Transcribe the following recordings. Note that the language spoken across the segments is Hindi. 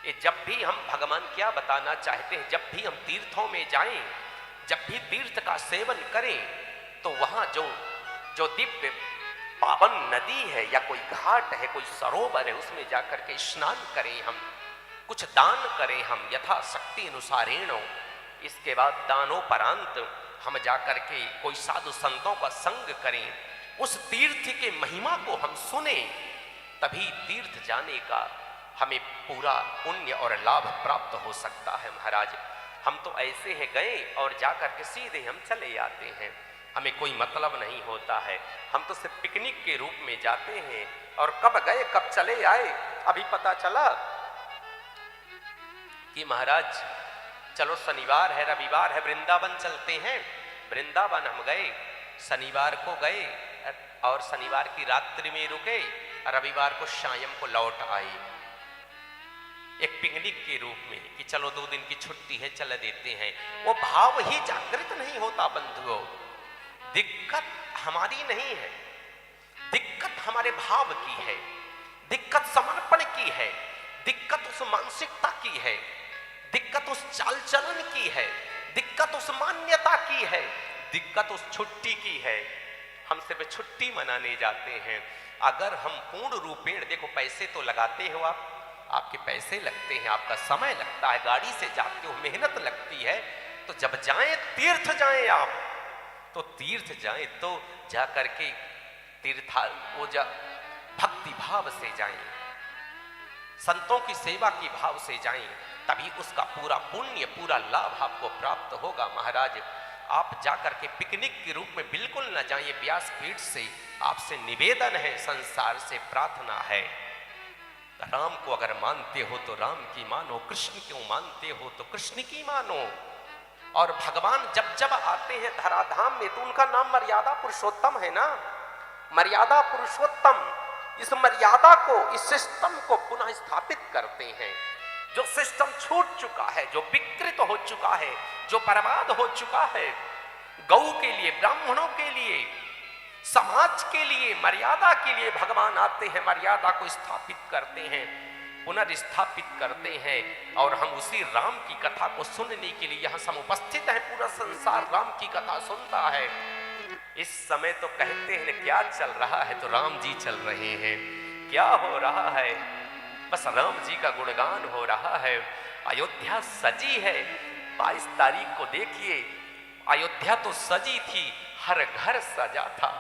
ये जब भी हम भगवान क्या बताना चाहते हैं, जब भी हम तीर्थों में जाएं, जब भी तीर्थ का सेवन करें, तो वहां जो जो दिव्य पावन नदी है या कोई घाट है, कोई सरोवर है, उसमें जाकर के स्नान करें, हम कुछ दान करें, हम यथाशक्ति अनुसारेण। इसके बाद दानोपरांत हम जाकर के कोई साधु संतों का संग करें, उस तीर्थ के महिमा को हम सुने, तभी तीर्थ जाने का हमें पूरा पुण्य और लाभ प्राप्त हो सकता है। महाराज, हम तो ऐसे हैं, गए और जाकर के सीधे हम चले आते हैं, हमें कोई मतलब नहीं होता है। हम तो सिर्फ पिकनिक के रूप में जाते हैं, और कब गए कब चले आए। अभी पता चला कि महाराज चलो शनिवार है, रविवार है, वृंदावन चलते हैं। वृंदावन हम गए, शनिवार को गए और शनिवार की रात्रि में रुके, रविवार को शाम को लौट आए, एक पिकनिक के रूप में कि चलो 2 दिन की छुट्टी है, चल देते हैं। वो भाव ही जागृत नहीं होता बंधुओं। दिक्कत हमारी नहीं है, दिक्कत हमारे भाव की है, दिक्कत समर्पण की है, दिक्कत उस मानसिकता की है, दिक्कत उस चाल चलन की है, दिक्कत उस मान्यता की है, दिक्कत उस छुट्टी की है। हम सिर्फ छुट्टी मनाने जाते हैं। अगर हम पूर्ण रूपेण, देखो पैसे तो लगाते हो आप, आपके पैसे लगते हैं, आपका समय लगता है, गाड़ी से जाते हो, मेहनत लगती है, तो जब जाएं तीर्थ जाएं आप, तो तीर्थ जाएं तो जा करके तीर्था वो जा भक्ति भाव से जाएं, संतों की सेवा की भाव से जाएं, तभी उसका पूरा पुण्य, पूरा लाभ आपको प्राप्त होगा। महाराज, आप जाकर के पिकनिक के रूप में बिल्कुल न जाइए। व्यासपीठ से आपसे निवेदन है, संसार से प्रार्थना है, राम को अगर मानते हो तो राम की मानो, कृष्ण क्यों मानते हो तो कृष्ण की मानो। और भगवान जब जब आते हैं धराधाम में, तो उनका नाम मर्यादा पुरुषोत्तम है ना, मर्यादा पुरुषोत्तम। इस मर्यादा को, इस सिस्टम को पुनः स्थापित करते हैं। जो सिस्टम छूट चुका है, जो विकृत हो चुका है, जो बर्बाद हो चुका है, गौ के लिए, ब्राह्मणों के लिए, समाज के लिए, मर्यादा के लिए भगवान आते हैं, मर्यादा को स्थापित करते हैं, पुनर्स्थापित करते हैं। और हम उसी राम की कथा को सुनने के लिए यहां सम उपस्थित है। पूरा संसार राम की कथा सुनता है। इस समय तो कहते हैं क्या चल रहा है, तो राम जी चल रहे हैं। क्या हो रहा है, बस राम जी का गुणगान हो रहा है। अयोध्या सजी है। 22 तारीख को देखिए, अयोध्या तो सजी थी, हर घर सजा था,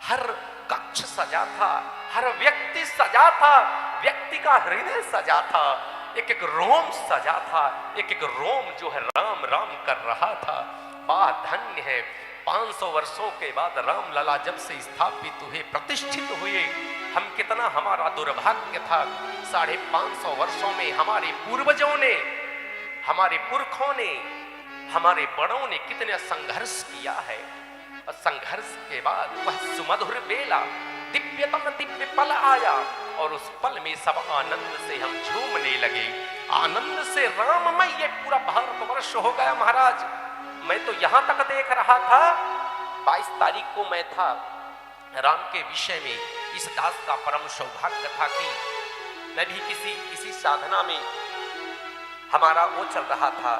हर कक्ष सजा था, हर व्यक्ति सजा था, व्यक्ति का हृदय सजा था, एक एक रोम सजा था, एक एक रोम जो है राम राम कर रहा था। वाह धन्य है, 500 वर्षों के बाद राम लला जब से स्थापित हुए, प्रतिष्ठित हुए, हम कितना, हमारा दुर्भाग्य था 550 वर्षों में हमारे पूर्वजों ने, हमारे पुरखों ने, हमारे बड़ों ने कितने संघर्ष किया है। और संघर्ष के बाद वह सुमधुर बेला, दिव्यतम दिव्य पल आया, और उस पल में सब आनंद से हम झूमने लगे। आनंद से राममय ये पूरा भारतवर्ष हो गया। महाराज, मैं तो यहां तक देख रहा था, 22 तारीख को मैं था, राम के विषय में इस दास का परम सौभाग्य था कि मैं भी किसी साधना में, हमारा वो चल रहा था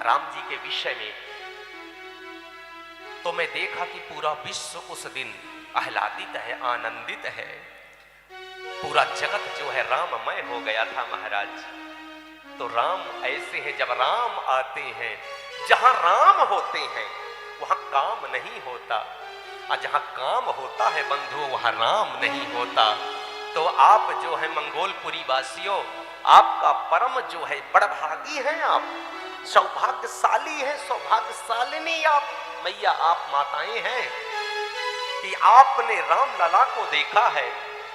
राम जी के विषय में, तो मैं देखा कि पूरा विश्व उस दिन आह्लादित है, आनंदित है। पूरा जगत जो है राममय हो गया था। महाराज, तो राम ऐसे हैं, जब राम आते हैं, जहां राम होते हैं वहां काम नहीं होता, और जहां काम होता है बंधुओं, वहां राम नहीं होता। तो आप जो है मंगोलपुरी वासियों, आपका परम जो है बड़भागी हैं, आप सौभाग्यशाली हैं, सौभाग्यशालिनी आप मैया, आप माताएं हैं कि आपने राम लला को देखा है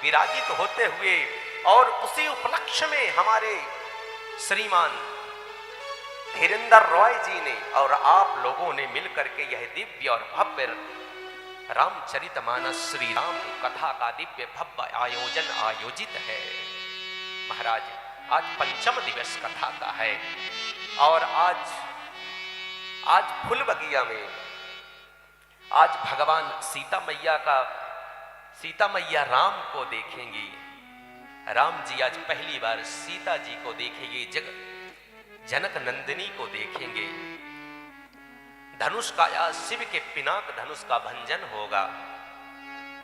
विराजित होते हुए। और उसी उपलक्ष्य में हमारे श्रीमान धीरेंद्र रॉय जी ने और आप लोगों ने मिलकर के यह दिव्य और भव्य रामचरितमानस श्री राम कथा का दिव्य भव्य आयोजन आयोजित है। महाराज, आज 5वां दिवस कथा का है, और आज फुल बगिया में आज भगवान सीता मैया राम को देखेंगी। राम जी आज पहली बार सीता जी को देखेंगे, जनक नंदिनी को देखेंगे। धनुष का या शिव के पिनाक धनुष का भंजन होगा।